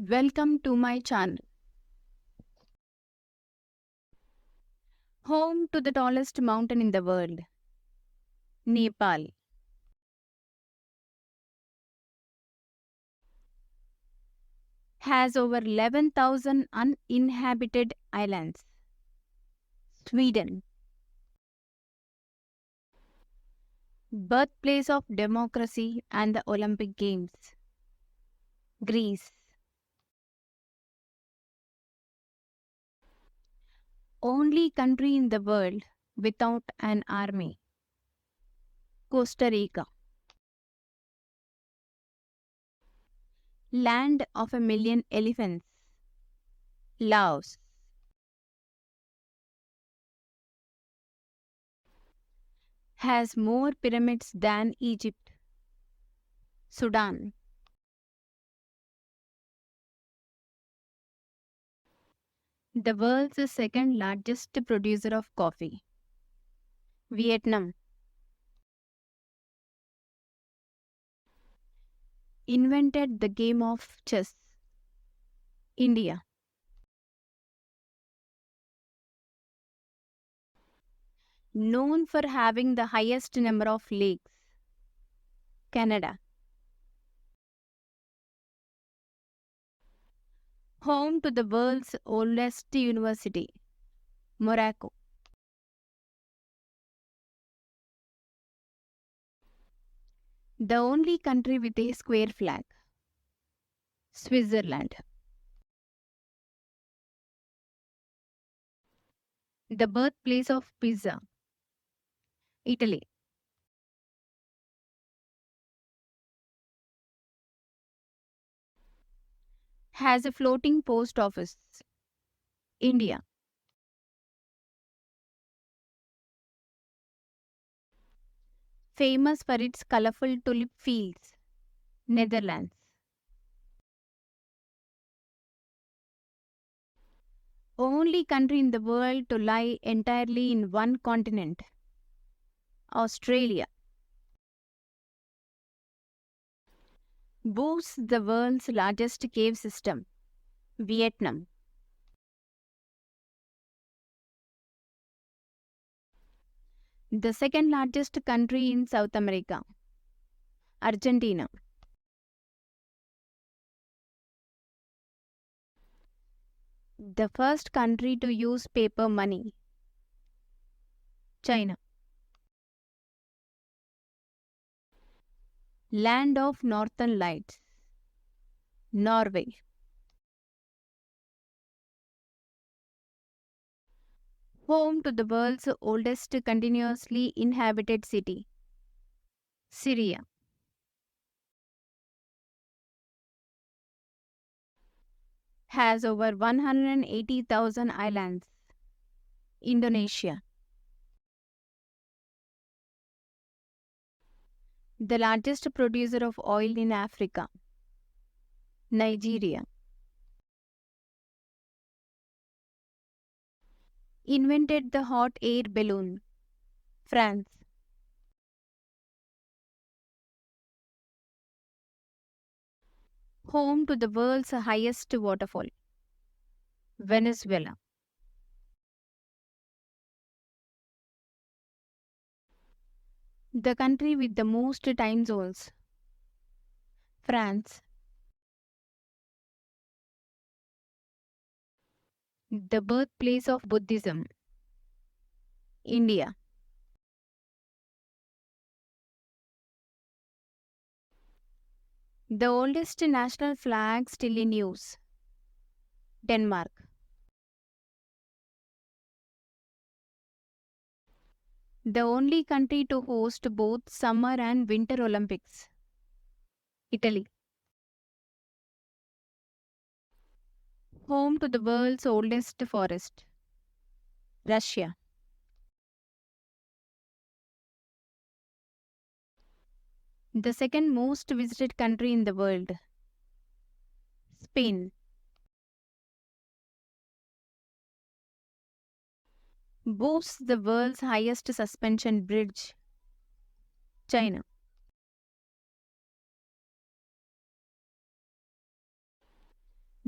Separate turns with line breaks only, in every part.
Welcome to my channel. Home to the tallest mountain in the world, Nepal. Has over 11,000 uninhabited islands. Sweden. Birthplace of democracy and the Olympic Games. Greece. Only country in the world without an army. Costa Rica. Land of a million elephants. Laos. Has more pyramids than Egypt. Sudan. The world's second largest producer of coffee. Vietnam. Invented the game of chess. India. Known for having the highest number of lakes. Canada. Home to the world's oldest university. Morocco. The only country with a square flag. Switzerland. The birthplace of pizza. Italy. Has a floating post office. India. Famous for its colorful tulip fields. Netherlands. Only country in the world to lie entirely in one continent. Australia. Boasts the world's largest cave system. Vietnam. The second largest country in South America. Argentina. The first country to use paper money. China. Land of Northern Lights. Norway. Home to the world's oldest continuously inhabited city. Syria. Has over 180,000 islands. Indonesia. The largest producer of oil in Africa. Nigeria. Invented the hot air balloon. France. Home to the world's highest waterfall. Venezuela. The country with the most time zones. France. The birthplace of Buddhism. India. The oldest national flag still in use. Denmark. The only country to host both Summer and Winter Olympics. Italy. Home to the world's oldest forest. Russia. The second most visited country in the world. Spain. Boasts the world's highest suspension bridge. China.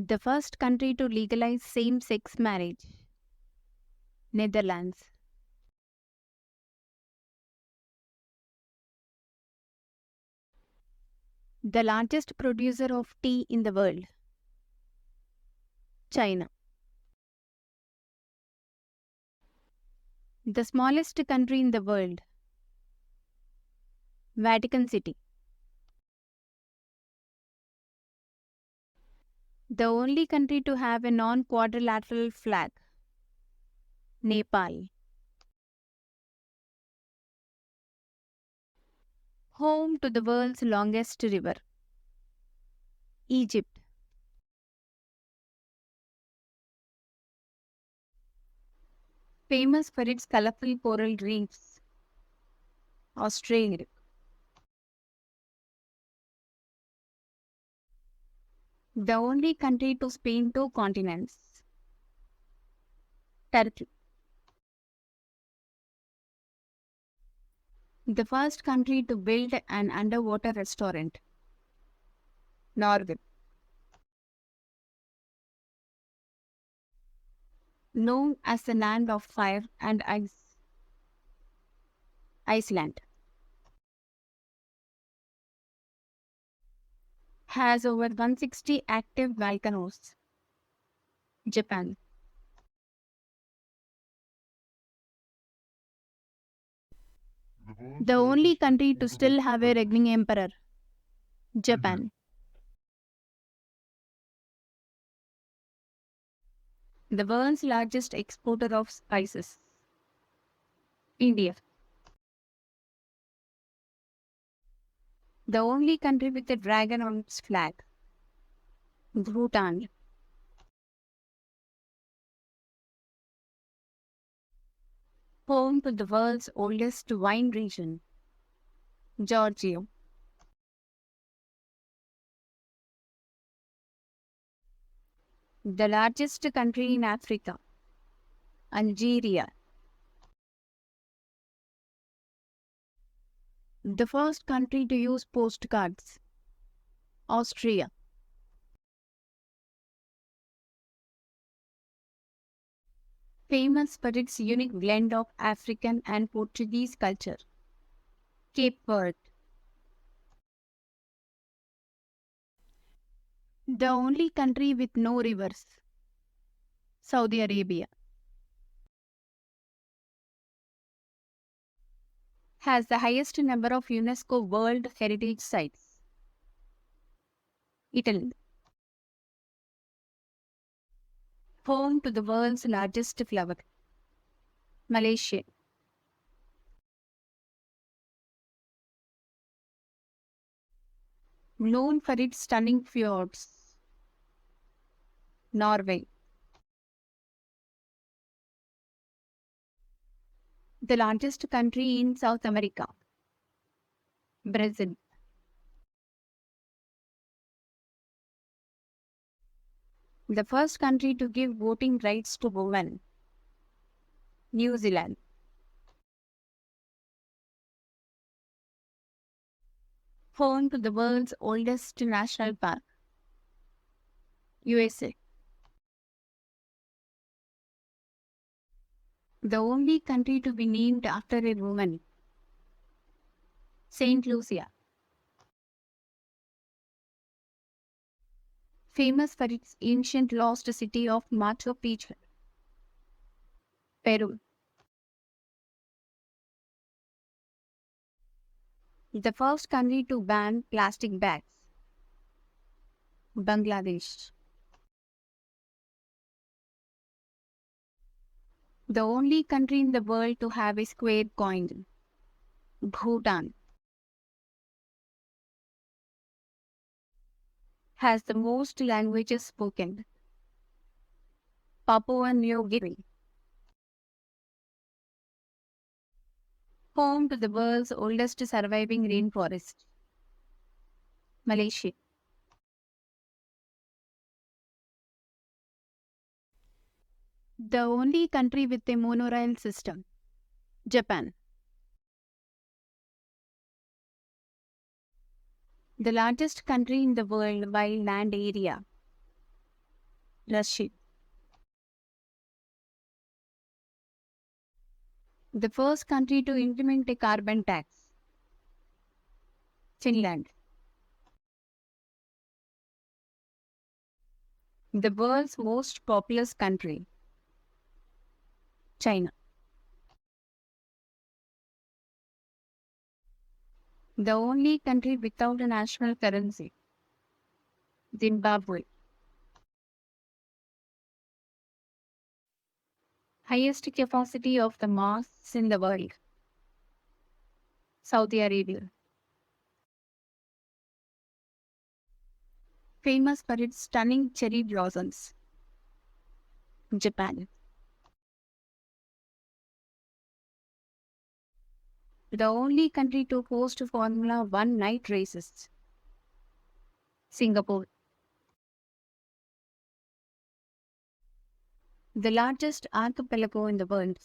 The first country to legalize same-sex marriage. Netherlands. The largest producer of tea in the world. China. The smallest country in the world. Vatican City. The only country to have a non-quadrilateral flag. Nepal. Home to the world's longest river. Egypt. Famous for its colorful coral reefs. Australia. The only country to span two continents. Turkey. The first country to build an underwater restaurant. Norway. Known as the land of fire and ice. Iceland. Has over 160 active volcanoes. Japan. The only country to still have a reigning emperor. Japan. The world's largest exporter of spices. India. The only country with a dragon on its flag. Bhutan. Home to the world's oldest wine region. Georgia. The largest country in Africa. Algeria. The first country to use postcards. Austria. Famous for its unique blend of African and Portuguese culture. Cape Verde. The only country with no rivers. Saudi Arabia. Has the highest number of UNESCO World Heritage Sites. Italy. Home to the world's largest flower. Malaysia. Known for its stunning fjords. Norway. The largest country in South America. Brazil. The first country to give voting rights to women. New Zealand. Home to the world's oldest national park. USA. The only country to be named after a woman. Saint Lucia. Famous for its ancient lost city of Machu Picchu. Peru. The first country to ban plastic bags. Bangladesh. The only country in the world to have a square coin. Bhutan. Has the most languages spoken. Papua New Guinea. Home to the world's oldest surviving rainforest. Malaysia. The only country with a monorail system. Japan. The largest country in the world by land area. Russia. The first country to implement a carbon tax. Finland. The world's most populous country. China. The only country without a national currency. Zimbabwe. Highest capacity of the mosques in the world. Saudi Arabia. Famous for its stunning cherry blossoms. Japan. The only country to host Formula One night races. Singapore. The largest archipelago in the world.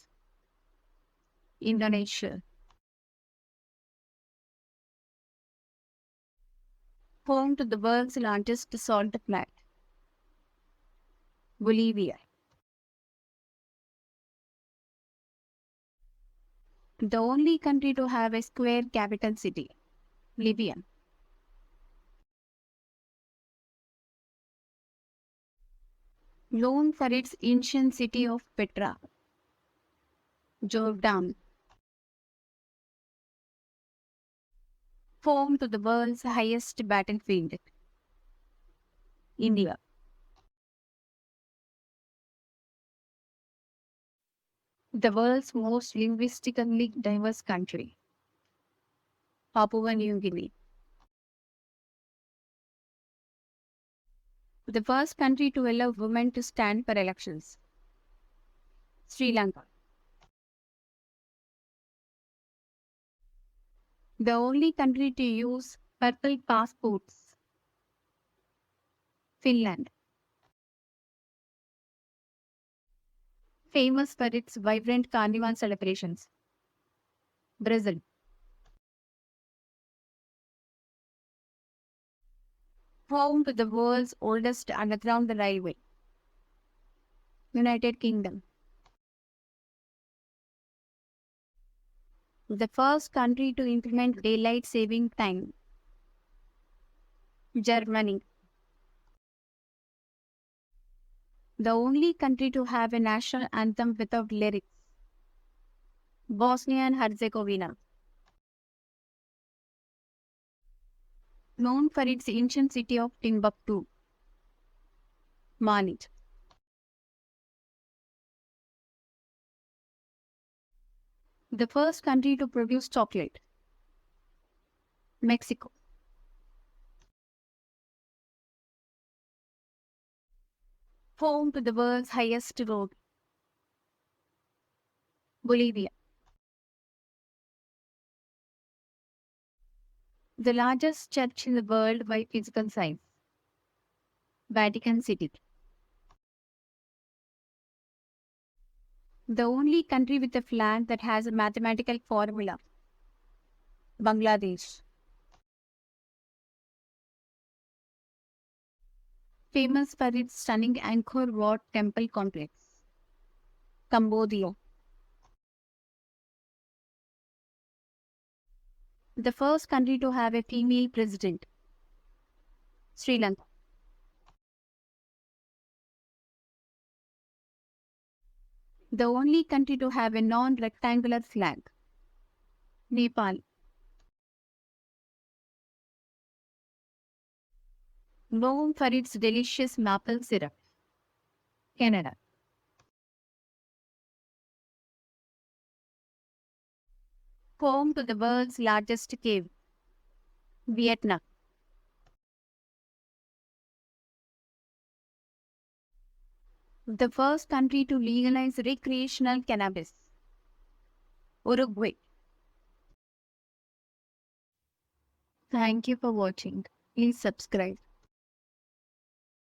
Indonesia. Home to the world's largest salt flat. Bolivia. The only country to have a square capital city. Libya. Known for its ancient city of Petra. Jordan. Home to the world's highest battlefield. India. The world's most linguistically diverse country. Papua New Guinea. The first country to allow women to stand for elections. Sri Lanka. The only country to use purple passports. Finland. Famous for its vibrant carnival celebrations. Brazil. Home to the world's oldest underground railway. United Kingdom. The first country to implement daylight saving time. Germany. The only country to have a national anthem without lyrics. Bosnia and Herzegovina. Known for its ancient city of Timbuktu. Mali. The first country to produce chocolate. Mexico. Home to the world's highest road. Bolivia. The largest church in the world by physical size. Vatican City. The only country with a flag that has a mathematical formula. Bangladesh. Famous for its stunning Angkor Wat temple complex. Cambodia. The first country to have a female president. Sri Lanka. The only country to have a non-rectangular flag. Nepal. Known for its delicious maple syrup. Canada. Home to the world's largest cave. Vietnam. The first country to legalize recreational cannabis. Uruguay. Thank you for watching. Please subscribe.